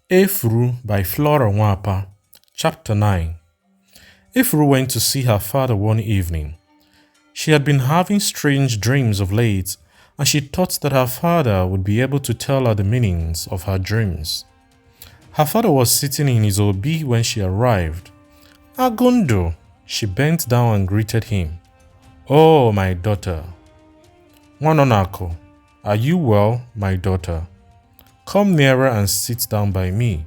Efuru by Flora Nwapa. Chapter 9. Efuru went to see her father one evening. She had been having strange dreams of late, and she thought that her father would be able to tell her the meanings of her dreams. Her father was sitting in his obi when she arrived. "Agundo," she bent down and greeted him. "Oh, my daughter." "Nwanonako, are you well, my daughter? Come nearer and sit down by me."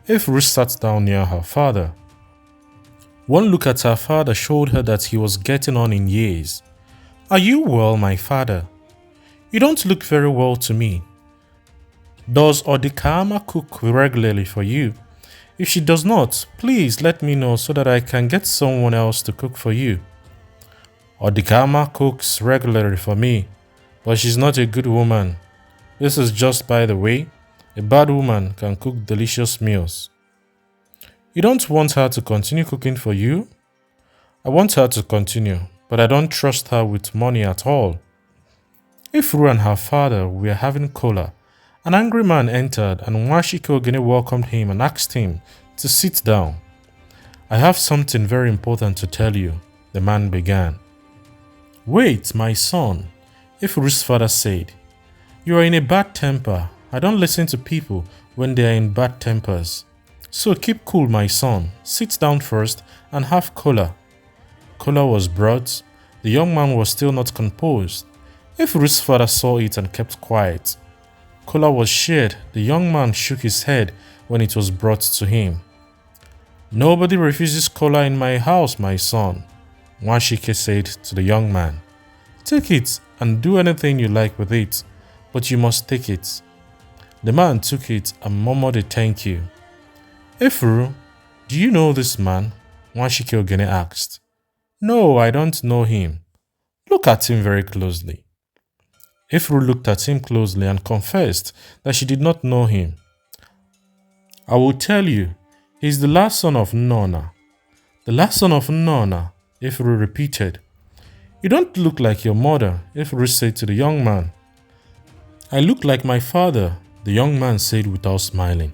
Efuru sat down near her father. One look at her father showed her that he was getting on in years. "Are you well, my father? You don't look very well to me. Does Odikama cook regularly for you? If she does not, please let me know so that I can get someone else to cook for you." "Odikama cooks regularly for me, but she's not a good woman. This is just by the way. A bad woman can cook delicious meals." "You don't want her to continue cooking for you?" "I want her to continue, but I don't trust her with money at all." Efuru and her father were having cola. An angry man entered and Nwashike Ogene welcomed him and asked him to sit down. "I have something very important to tell you," the man began. "Wait, my son," Efuru's father said. "You are in a bad temper. I don't listen to people when they are in bad tempers. So keep cool, my son. Sit down first and have cola." Cola was brought. The young man was still not composed. Efuru's father saw it and kept quiet. Cola was shared. The young man shook his head when it was brought to him. "Nobody refuses cola in my house, my son," Nwashike said to the young man. "Take it and do anything you like with it, but you must take it." The man took it and murmured a thank you. "Efuru, do you know this man?" Nwashike Ogene asked. "No, I don't know him." "Look at him very closely." Efuru looked at him closely and confessed that she did not know him. "I will tell you, he is the last son of Nnona." "The last son of Nnona," Efuru repeated. "You don't look like your mother," Efuru said to the young man. "I look like my father," the young man said without smiling.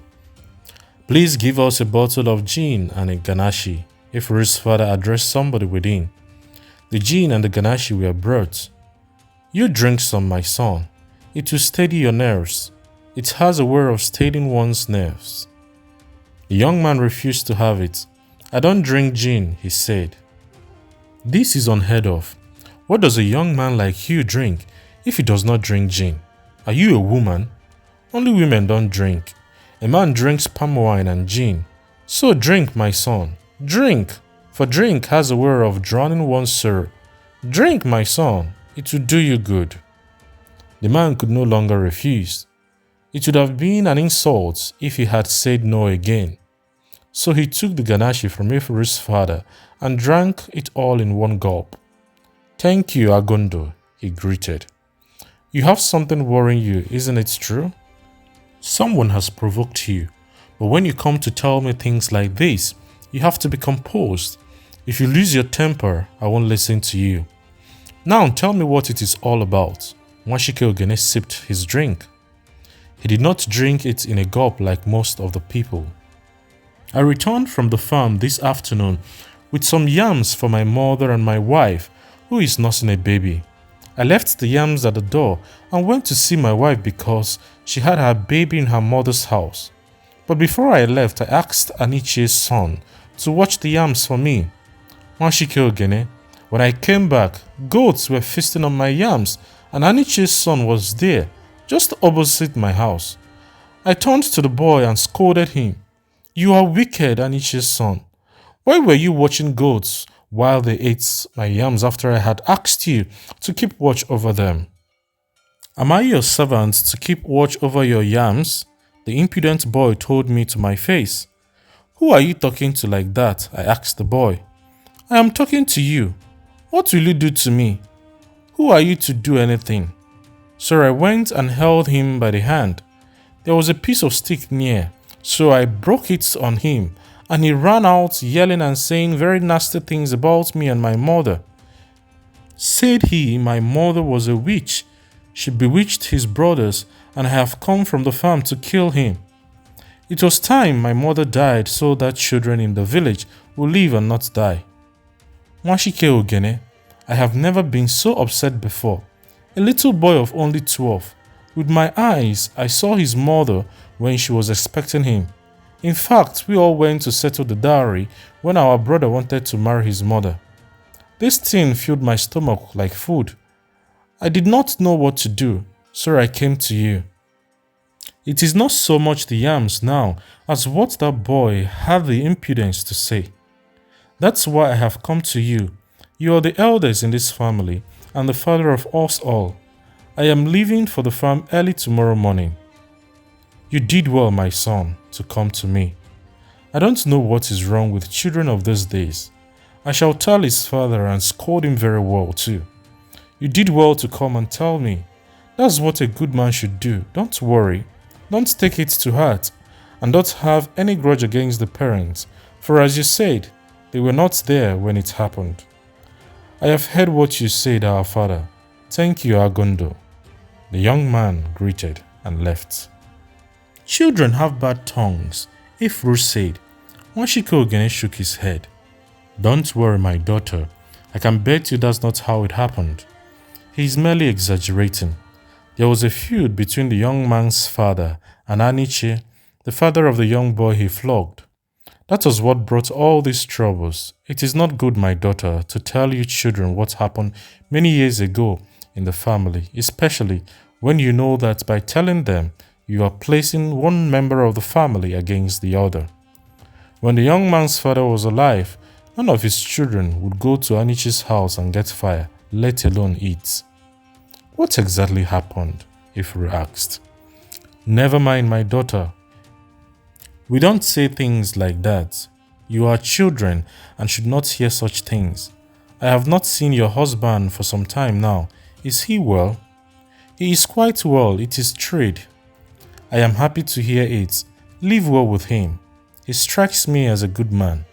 "Please give us a bottle of gin and a ganache," Efuru's father addressed somebody within. The gin and the ganache were brought. "You drink some, my son. It will steady your nerves. It has a way of steadying one's nerves." The young man refused to have it. "I don't drink gin," he said. "This is unheard of. What does a young man like you drink if he does not drink gin? Are you a woman? Only women don't drink. A man drinks palm wine and gin. So drink, my son. Drink, for drink has a way of drowning one's sorrow. Drink, my son. It will do you good." The man could no longer refuse. It would have been an insult if he had said no again. So he took the ganache from Efuru's father and drank it all in one gulp. "Thank you, Agundo," he greeted. "You have something worrying you, isn't it true? Someone has provoked you, but when you come to tell me things like this, you have to be composed. If you lose your temper, I won't listen to you. Now tell me what it is all about." Nwashike Ogene sipped his drink. He did not drink it in a gulp like most of the people. "I returned from the farm this afternoon with some yams for my mother and my wife, who is nursing a baby. I left the yams at the door and went to see my wife because she had her baby in her mother's house. But before I left, I asked Aniche's son to watch the yams for me. Nwashike Ogene, when I came back, goats were feasting on my yams and Aniche's son was there, just opposite my house. I turned to the boy and scolded him. 'You are wicked, Aniche's son. Why were you watching goats while they ate my yams after I had asked you to keep watch over them? Am I your servant to keep watch over your yams?' the impudent boy told me to my face. 'Who are you talking to like that?' I asked the boy. 'I am talking to you. What will you do to me? Who are you to do anything?' So I went and held him by the hand. There was a piece of stick near, so I broke it on him, and he ran out yelling and saying very nasty things about me and my mother. Said he, my mother was a witch. She bewitched his brothers, and I have come from the farm to kill him. It was time my mother died so that children in the village will live and not die. Mwashike Ogene, I have never been so upset before. A little boy of only 12. With my eyes, I saw his mother when she was expecting him. In fact, we all went to settle the dowry when our brother wanted to marry his mother. This thing filled my stomach like food. I did not know what to do, so I came to you. It is not so much the yams now as what that boy had the impudence to say. That's why I have come to you. You are the elders in this family and the father of us all. I am leaving for the farm early tomorrow morning. You did well, my son, to come to me. I don't know what is wrong with children of these days. I shall tell his father and scold him very well too. You did well to come and tell me. That's what a good man should do. Don't worry. Don't take it to heart. And don't have any grudge against the parents. For as you said, they were not there when it happened. I have heard what you said, our father. Thank you, Agondo. The young man greeted and left. Children have bad tongues, Efuru said. Nwashike Ogene shook his head. Don't worry, my daughter. I can bet you that's not how it happened. He is merely exaggerating. There was a feud between the young man's father and Aniche, the father of the young boy he flogged. That was what brought all these troubles. It is not good, my daughter, to tell you children what happened many years ago in the family, especially when you know that by telling them, you are placing one member of the family against the other. When the young man's father was alive, none of his children would go to Aniche's house and get fire, let alone eat. What exactly happened? Efuru asked. Never mind, my daughter. We don't say things like that. You are children and should not hear such things. I have not seen your husband for some time now. Is he well? He is quite well. It is trade. I am happy to hear it. Live well with him. He strikes me as a good man.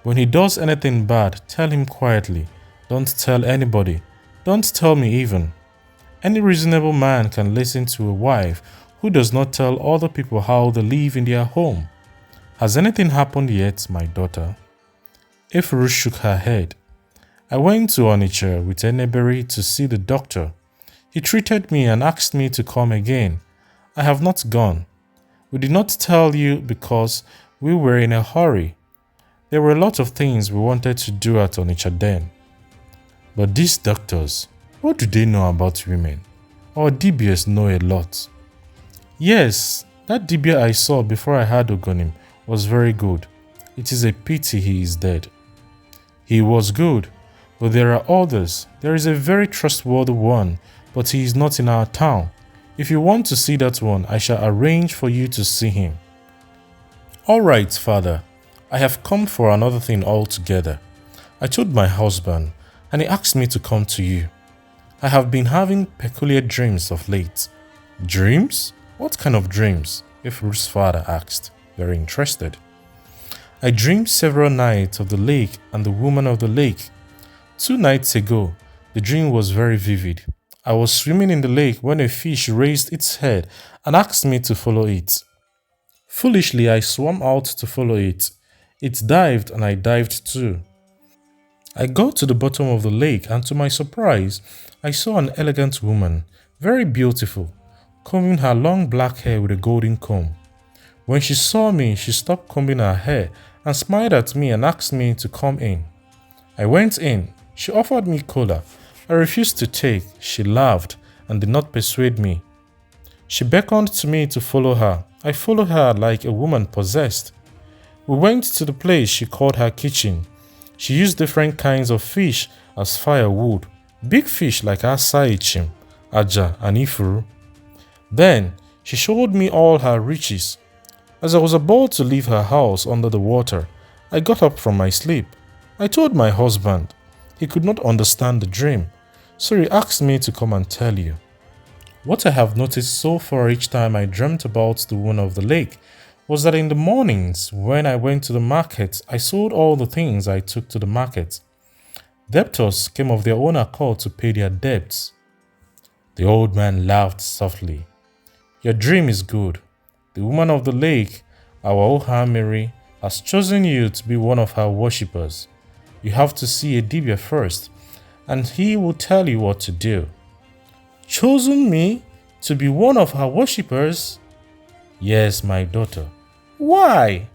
When he does anything bad, tell him quietly. Don't tell anybody. Don't tell me even. Any reasonable man can listen to a wife who does not tell other people how they live in their home. Has anything happened yet, my daughter? Efuru shook her head. I went to Onitsha with Enebere to see the doctor. He treated me and asked me to come again. I have not gone. We did not tell you because we were in a hurry. There were a lot of things we wanted to do at Onitsha then. But these doctors, what do they know about women? Our dibias know a lot. Yes, that dibia I saw before I had Ogonim was very good. It is a pity he is dead. He was good, but there are others. There is a very trustworthy one, but he is not in our town. If you want to see that one, I shall arrange for you to see him. All right, father. I have come for another thing altogether. I told my husband, and he asked me to come to you. I have been having peculiar dreams of late. Dreams? What kind of dreams? Efuru's father asked, very interested. I dreamed several nights of the lake and the woman of the lake. 2 nights ago, the dream was very vivid. I was swimming in the lake when a fish raised its head and asked me to follow it. Foolishly, I swam out to follow it. It dived and I dived too. I got to the bottom of the lake and to my surprise, I saw an elegant woman, very beautiful, combing her long black hair with a golden comb. When she saw me, she stopped combing her hair and smiled at me and asked me to come in. I went in. She offered me cola. I refused to take. She laughed and did not persuade me. She beckoned to me to follow her. I followed her like a woman possessed. We went to the place she called her kitchen. She used different kinds of fish as firewood. Big fish like asaichim, aja, and ifuru. Then she showed me all her riches. As I was about to leave her house under the water, I got up from my sleep. I told my husband. He could not understand the dream, so he asked me to come and tell you. What I have noticed so far each time I dreamt about the woman of the lake was that in the mornings when I went to the market, I sold all the things I took to the market. Debtors came of their own accord to pay their debts. The old man laughed softly. Your dream is good. The woman of the lake Our Oha Mary has chosen you to be one of her worshippers. You have to see a dibia first, and he will tell you what to do." "Chosen me to be one of her worshippers?" "Yes, my daughter." "Why?"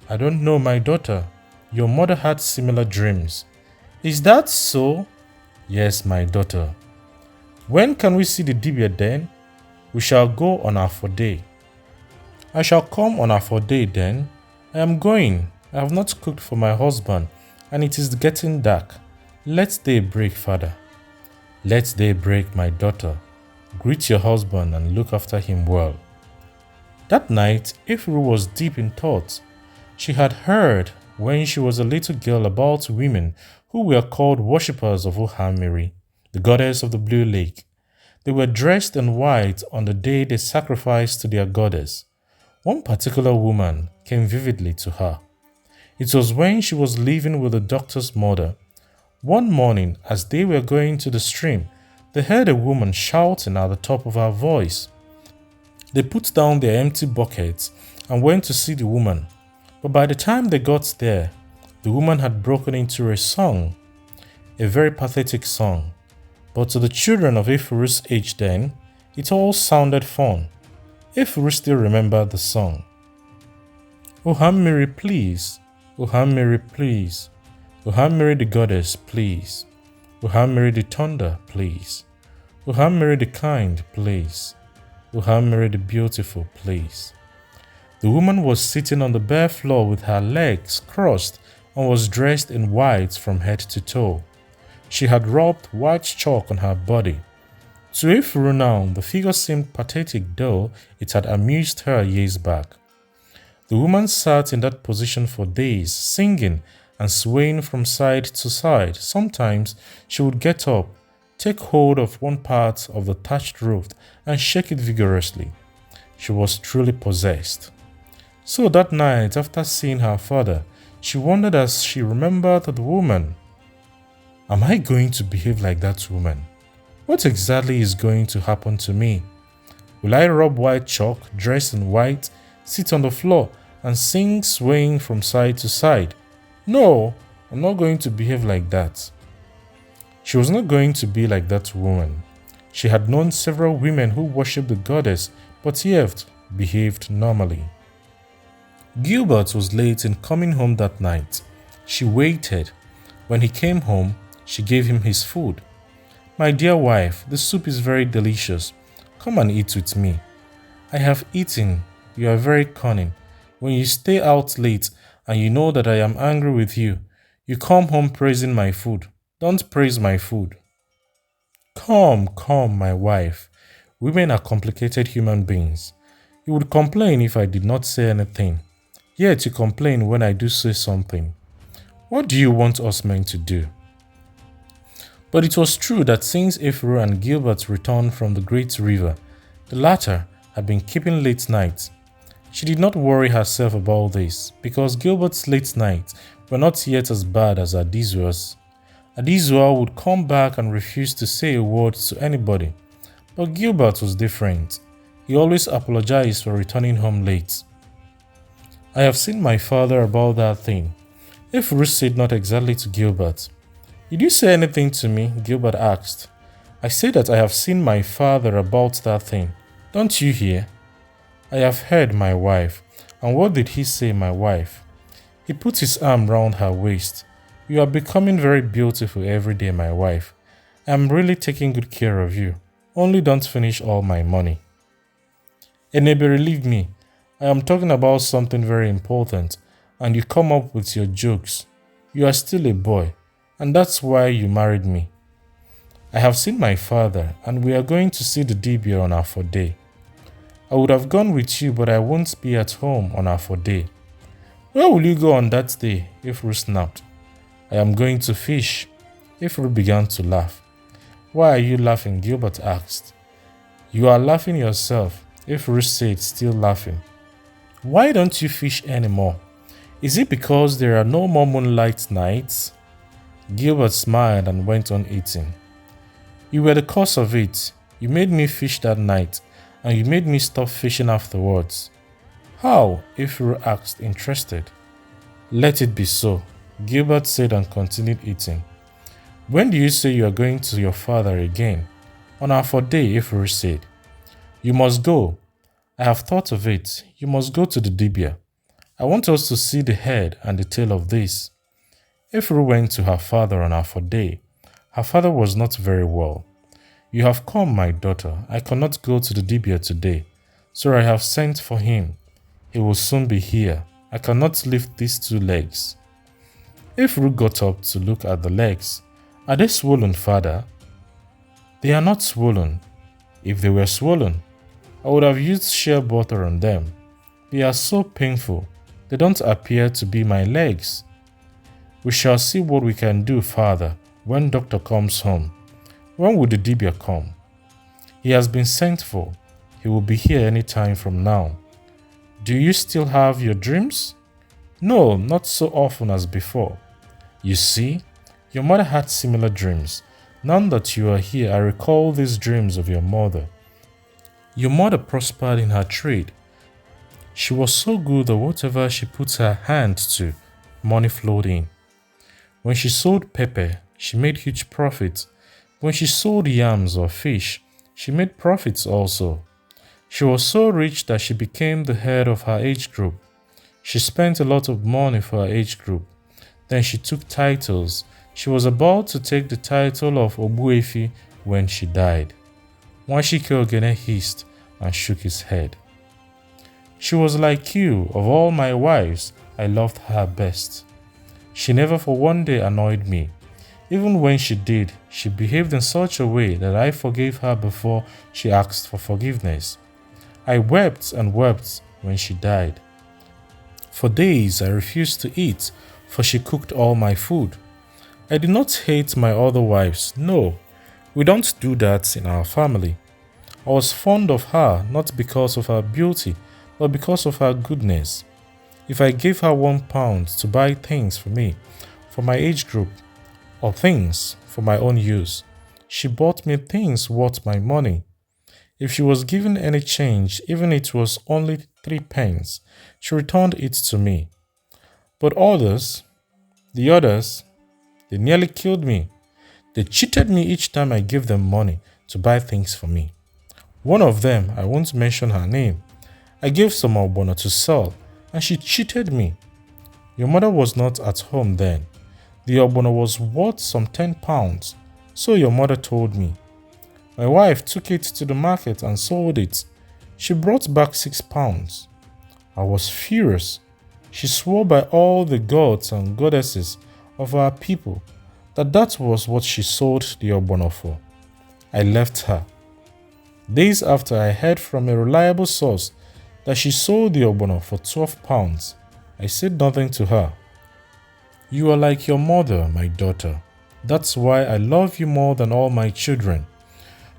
"I don't know, my daughter. Your mother had similar dreams." "Is that so?" "Yes, my daughter." "When can we see the dibia then?" "We shall go on our 4th day." "I shall come on our 4th day then." "I am going. I have not cooked for my husband, and it is getting dark. Let day break, father." "Let day break, my daughter. Greet your husband and look after him well." That night, Efuru was deep in thought. She had heard when she was a little girl about women who were called worshippers of Ohamiri, the goddess of the blue lake. They were dressed in white on the day they sacrificed to their goddess. One particular woman came vividly to her. It was when she was living with the doctor's mother. One morning, as they were going to the stream, they heard a woman shouting at the top of her voice. They put down their empty buckets and went to see the woman. But by the time they got there, the woman had broken into a song, a very pathetic song. But to the children of Efuru's age then, it all sounded fun. Efuru still remembered the song. "Ohamiri, please. Ohamiri, please. Ohamiri the goddess, please. Ohamiri the thunder, please. Ohamiri the kind, please. Ohamiri the beautiful, please." The woman was sitting on the bare floor with her legs crossed and was dressed in white from head to toe. She had rubbed white chalk on her body. To Efuru now, the figure seemed pathetic, though it had amused her years back. The woman sat in that position for days, singing and swaying from side to side. Sometimes she would get up, take hold of one part of the thatched roof, and shake it vigorously. She was truly possessed. So that night, after seeing her father, she wondered as she remembered the woman, "Am I going to behave like that woman? What exactly is going to happen to me? Will I rub white chalk, dress in white, sit on the floor, and sing swaying from side to side? No, I'm not going to behave like that." She was not going to be like that woman. She had known several women who worshipped the goddess, but yet behaved normally. Gilbert was late in coming home that night. She waited. When he came home, she gave him his food. "My dear wife, the soup is very delicious. Come and eat with me." "I have eaten. You are very cunning. When you stay out late and you know that I am angry with you, you come home praising my food. Don't praise my food." Come, my wife. Women are complicated human beings. You would complain if I did not say anything. Yet you complain when I do say something. What do you want us men to do? But it was true that since Efuru and Gilbert returned from the great river, the latter had been keeping late nights. She did not worry herself about this, because Gilbert's late nights were not yet as bad as Adizua's. Adizua would come back and refuse to say a word to anybody. But Gilbert was different. He always apologized for returning home late. "I have seen my father about that thing." Efuru said not exactly to Gilbert. "Did you say anything to me?" Gilbert asked. "I said that I have seen my father about that thing. Don't you hear?" "I have heard, my wife." "And what did he say, my wife?" He put his arm round her waist. "You are becoming very beautiful every day, my wife. I am really taking good care of you. Only don't finish all my money." "Enebe, leave me. I am talking about something very important, and you come up with your jokes. You are still a boy, and that's why you married me." "I have seen my father, and we are going to see the dibia on our 4th day." "I would have gone with you, but I won't be at home on our 4th day." "Where will you go on that day?" Efuru snapped. "I am going to fish." Efuru began to laugh. "Why are you laughing?" Gilbert asked. "You are laughing yourself," Efuru said, still laughing. "Why don't you fish anymore? Is it because there are no more moonlight nights?" Gilbert smiled and went on eating. "You were the cause of it. You made me fish that night, and you made me stop fishing afterwards." How? Efuru asked, interested. Let it be so, Gilbert said and continued eating. When do you say you are going to your father again? On our 4th day, Efuru said. You must go. I have thought of it. You must go to the dibia. I want us to see the head and the tail of this. Efuru went to her father on her 4th day. Her father was not very well. You have come, my daughter. I cannot go to the dibia today, so I have sent for him. He will soon be here. I cannot lift these 2 legs. Efuru got up to look at the legs. Are they swollen, father? They are not swollen. If they were swollen, I would have used shea butter on them. They are so painful. They don't appear to be my legs. We shall see what we can do, father, when doctor comes home. When will the dibia come? He has been sent for. He will be here any time from now. Do you still have your dreams? No, not so often as before. You see, your mother had similar dreams. Now that you are here, I recall these dreams of your mother. Your mother prospered in her trade. She was so good that whatever she put her hand to, money flowed in. When she sold pepper, she made huge profits. When she sold yams or fish, she made profits also. She was so rich that she became the head of her age group. She spent a lot of money for her age group. Then she took titles. She was about to take the title of Obuefi when she died. Nwashike Ogene hissed and shook his head. She was like you. Of all my wives, I loved her best. She never for one day annoyed me. Even when she did, she behaved in such a way that I forgave her before she asked for forgiveness. I wept and wept when she died. For days I refused to eat, for she cooked all my food. I did not hate my other wives. No, we don't do that in our family. I was fond of her not because of her beauty, but because of her goodness. If I gave her £1 to buy things for me, for my age group, or things for my own use, she bought me things worth my money. If she was given any change, even it was only 3 pence, she returned it to me. But the others, they nearly killed me. They cheated me each time I gave them money to buy things for me. One of them, I won't mention her name, I gave some ogbono to sell, and she cheated me. Your mother was not at home then. The ogbono was worth some £10, so your mother told me. My wife took it to the market and sold it. She brought back £6. I was furious. She swore by all the gods and goddesses of our people that was what she sold the ogbono for. I left her. Days after, I heard from a reliable source that she sold the ogbono for £12. I said nothing to her. You are like your mother, my daughter. That's why I love you more than all my children.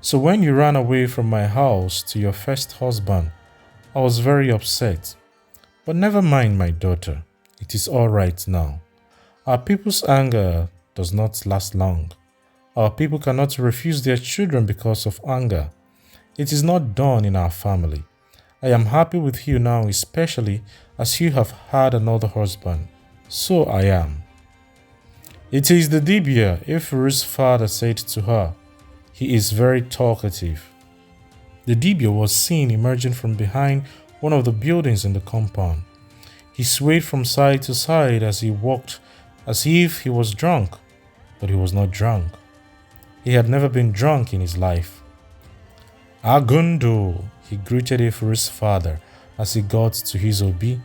So when you ran away from my house to your first husband, I was very upset. But never mind, my daughter. It is all right now. Our people's anger does not last long. Our people cannot refuse their children because of anger. It is not done in our family. I am happy with you now, especially as you have had another husband. So I am. It is the dibia, Efuru's father said to her. He is very talkative. The dibia was seen emerging from behind one of the buildings in the compound. He swayed from side to side as he walked, as if he was drunk, but he was not drunk. He had never been drunk in his life. Agundo, he greeted Efuru's father as he got to his obi.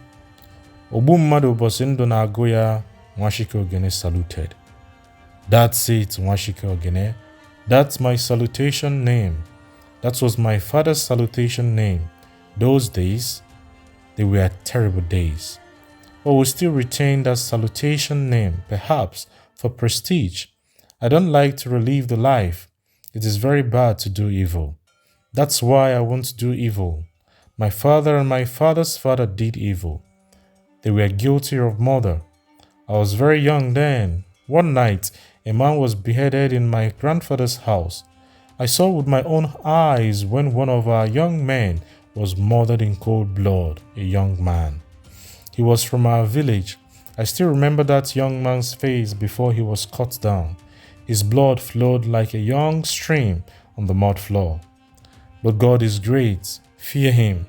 Obu mmadu ụbọchị ndụ na-agụ ya, Nwashike Ogene saluted. That's it, Nwashike Ogene. That's my salutation name. That was my father's salutation name. Those days, they were terrible days. But we still retain that salutation name, perhaps for prestige. I don't like to relive the life. It is very bad to do evil. That's why I won't do evil. My father and my father's father did evil. They were guilty of murder. I was very young then. One night, a man was beheaded in my grandfather's house. I saw with my own eyes when one of our young men was murdered in cold blood, a young man. He was from our village. I still remember that young man's face before he was cut down. His blood flowed like a young stream on the mud floor. But God is great. Fear him.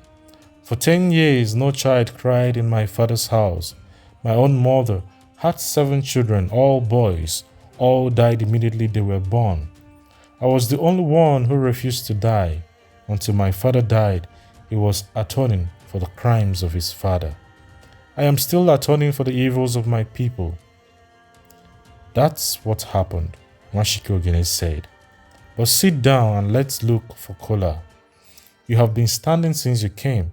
For 10 years, no child cried in my father's house. My own mother had 7 children, all boys. All died immediately they were born. I was the only one who refused to die. Until my father died, he was atoning for the crimes of his father. I am still atoning for the evils of my people. That's what happened, Nwachike Ogene said. But sit down and let's look for kola. You have been standing since you came.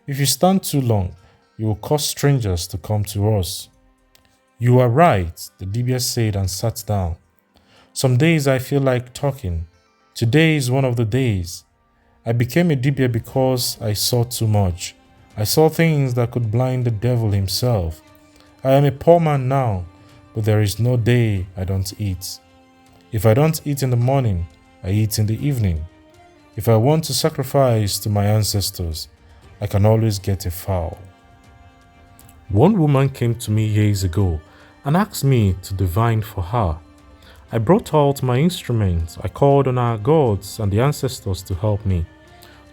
If you stand too long, you will cause strangers to come to us. You are right, the dibia said and sat down. Some days I feel like talking. Today is one of the days. I became a dibia because I saw too much. I saw things that could blind the devil himself. I am a poor man now, but there is no day I don't eat. If I don't eat in the morning, I eat in the evening. If I want to sacrifice to my ancestors, I can always get a fowl. One woman came to me years ago and asked me to divine for her. I brought out my instruments. I called on our gods and the ancestors to help me.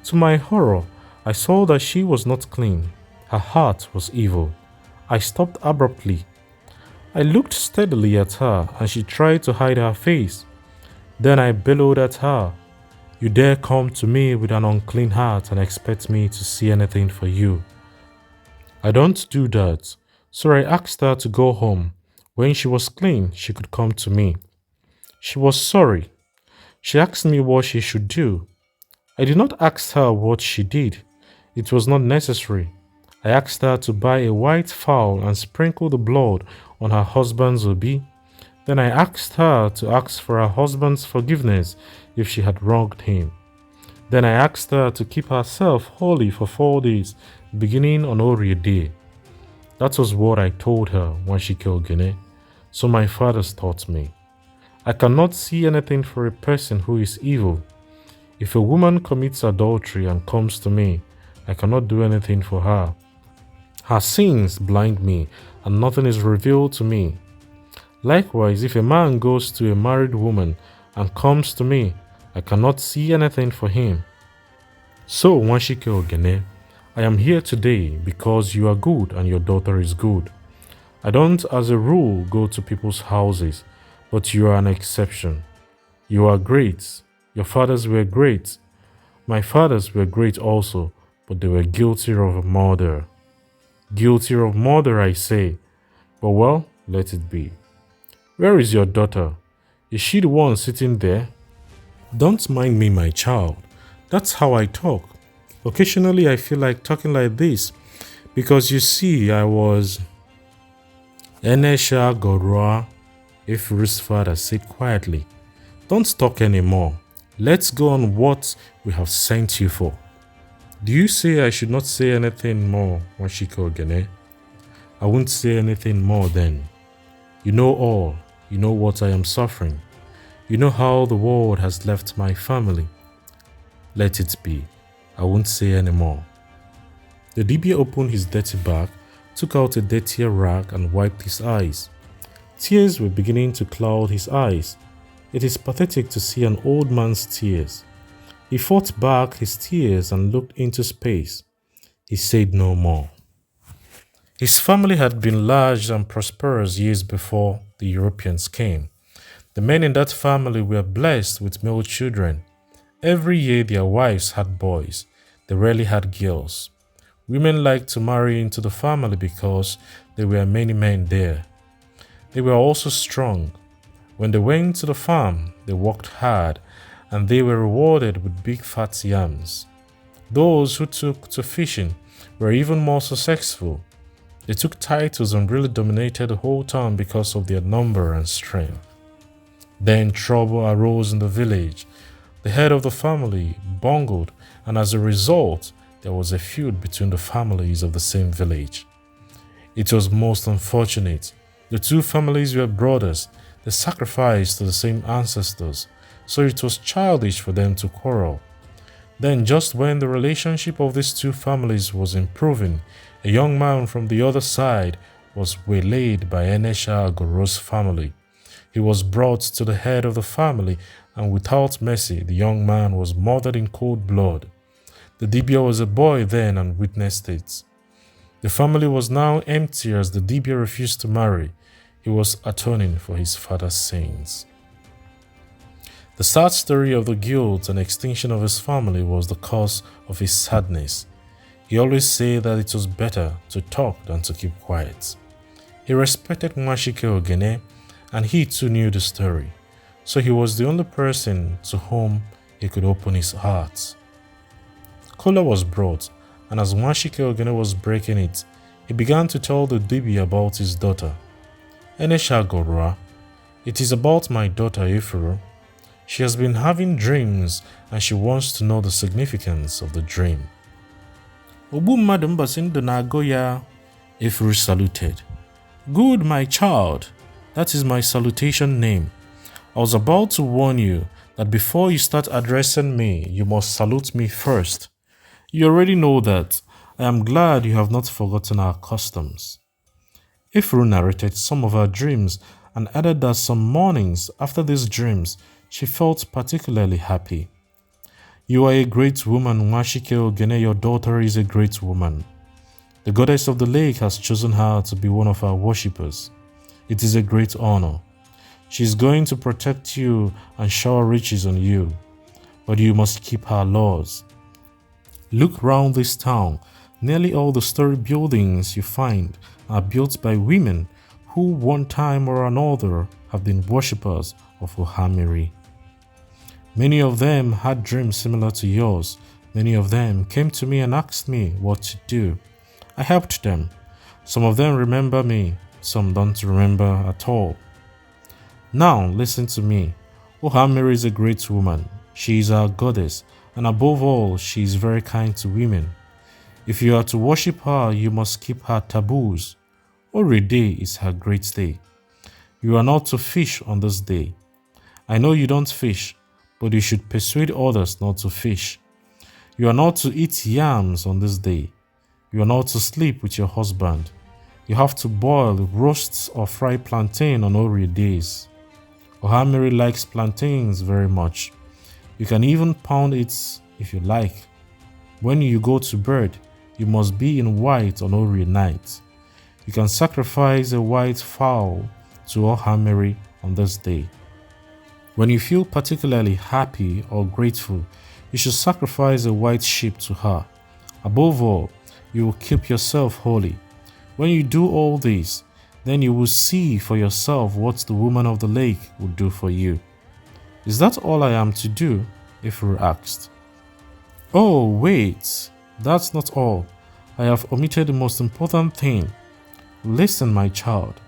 To my horror, I saw that she was not clean. Her heart was evil. I stopped abruptly. I looked steadily at her and she tried to hide her face. Then I bellowed at her, "You dare come to me with an unclean heart and expect me to see anything for you? I don't do that." So I asked her to go home. When she was clean, she could come to me. She was sorry. She asked me what she should do. I did not ask her what she did. It was not necessary. I asked her to buy a white fowl and sprinkle the blood on her husband's obi. Then I asked her to ask for her husband's forgiveness if she had wronged him. Then I asked her to keep herself holy for 4 days, beginning on Orie Day. That was what I told her, Nwachike Ogene. So my fathers taught me. I cannot see anything for a person who is evil. If a woman commits adultery and comes to me, I cannot do anything for her. Her sins blind me, and nothing is revealed to me. Likewise, if a man goes to a married woman and comes to me, I cannot see anything for him. So, Nwachike Ogene, I am here today because you are good and your daughter is good. I don't, as a rule, go to people's houses, but you are an exception. You are great. Your fathers were great. My fathers were great also, but they were guilty of murder. Guilty of murder, I say. But well, let it be. Where is your daughter? Is she the one sitting there? Don't mind me, my child. That's how I talk. Occasionally I feel like talking like this, because you see, I was... Enesha Gorua, Efuru's father said quietly. Don't talk anymore. Let's go on what we have sent you for. Do you say I should not say anything more, Nwachike Ogene? I won't say anything more then. You know all. You know what I am suffering. You know how the world has left my family. Let it be. I won't say any more. The dibia opened his dirty bag, took out a dirtier rag and wiped his eyes. Tears were beginning to cloud his eyes. It is pathetic to see an old man's tears. He fought back his tears and looked into space. He said no more. His family had been large and prosperous years before the Europeans came. The men in that family were blessed with male children. Every year their wives had boys. They rarely had girls. Women liked to marry into the family because there were many men there. They were also strong. When they went to the farm, they worked hard and they were rewarded with big fat yams. Those who took to fishing were even more successful. They took titles and really dominated the whole town because of their number and strength. Then trouble arose in the village. The head of the family bungled, and as a result, there was a feud between the families of the same village. It was most unfortunate. The two families were brothers. They sacrificed to the same ancestors, so it was childish for them to quarrel. Then, just when the relationship of these two families was improving, a young man from the other side was waylaid by Enesha Goro's family. He was brought to the head of the family, and without mercy, the young man was murdered in cold blood. The dibia was a boy then and witnessed it. The family was now empty as the dibia refused to marry. He was atoning for his father's sins. The sad story of the guilt and extinction of his family was the cause of his sadness. He always said that it was better to talk than to keep quiet. He respected Nwachike Ogene, and he too knew the story, so he was the only person to whom he could open his heart. Kola was brought, and as Nwachike Ogene was breaking it, he began to tell the dibia about his daughter. Enesha Gorua, it is about my daughter Efuru. She has been having dreams and she wants to know the significance of the dream. Ogbu mmadụ mbọsị ndụ na-agụ ya, Efuru saluted. Good, my child. That is my salutation name. I was about to warn you that before you start addressing me, you must salute me first. You already know that. I am glad you have not forgotten our customs. Efuru narrated some of her dreams and added that some mornings after these dreams, she felt particularly happy. You are a great woman, Nwachike Ogene. Your daughter is a great woman. The goddess of the lake has chosen her to be one of our worshippers. It is a great honor. She is going to protect you and shower riches on you, but you must keep her laws. Look round this town. Nearly all the story buildings you find are built by women who one time or another have been worshippers of Ohamiri. Many of them had dreams similar to yours. Many of them came to me and asked me what to do. I helped them. Some of them remember me, some don't remember at all. Now listen to me. Ohamiri is a great woman. She is our goddess, and above all, she is very kind to women. If you are to worship her, you must keep her taboos. Ori Day is her great day. You are not to fish on this day. I know you don't fish, but you should persuade others not to fish. You are not to eat yams on this day. You are not to sleep with your husband. You have to boil, roast, or fry plantain on Ori days. Ohamiri likes plantains very much. You can even pound it if you like. When you go to bed, you must be in white on Ori night. You can sacrifice a white fowl to Ohamiri on this day. When you feel particularly happy or grateful, you should sacrifice a white sheep to her. Above all, you will keep yourself holy. When you do all this, then you will see for yourself what the woman of the lake will do for you. Is that all I am to do? Efuru asked. Oh, wait, that's not all. I have omitted the most important thing. Listen, my child.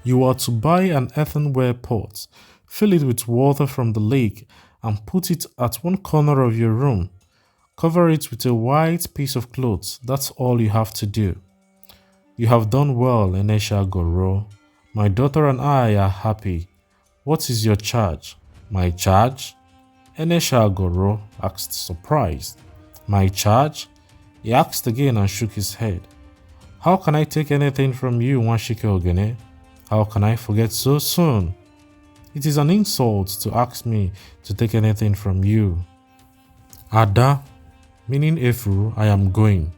You are to buy an earthenware pot, fill it with water from the lake, and put it at one corner of your room. Cover it with a white piece of cloth. That's all you have to do. You have done well, Enesha Goro. My daughter and I are happy. What is your charge? My charge? Enesha Goro asked, surprised. My charge? He asked again and shook his head. How can I take anything from you, Nwachike Ogene? How can I forget so soon? It is an insult to ask me to take anything from you. Ada, meaning Efuru, I am going.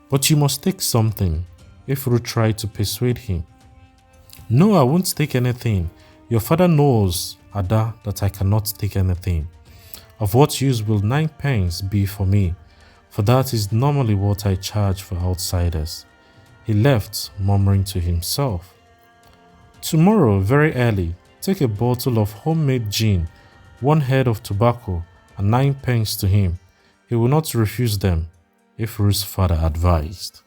But you must take something. Efuru tried to persuade him. No, I won't take anything. Your father knows, Ada, that I cannot take anything. Of what use will 9 pence be for me? For that is normally what I charge for outsiders. He left, murmuring to himself. Tomorrow, very early, take a bottle of homemade gin, 1 head of tobacco, and 9 pence to him. He will not refuse them, Efuru's father advised.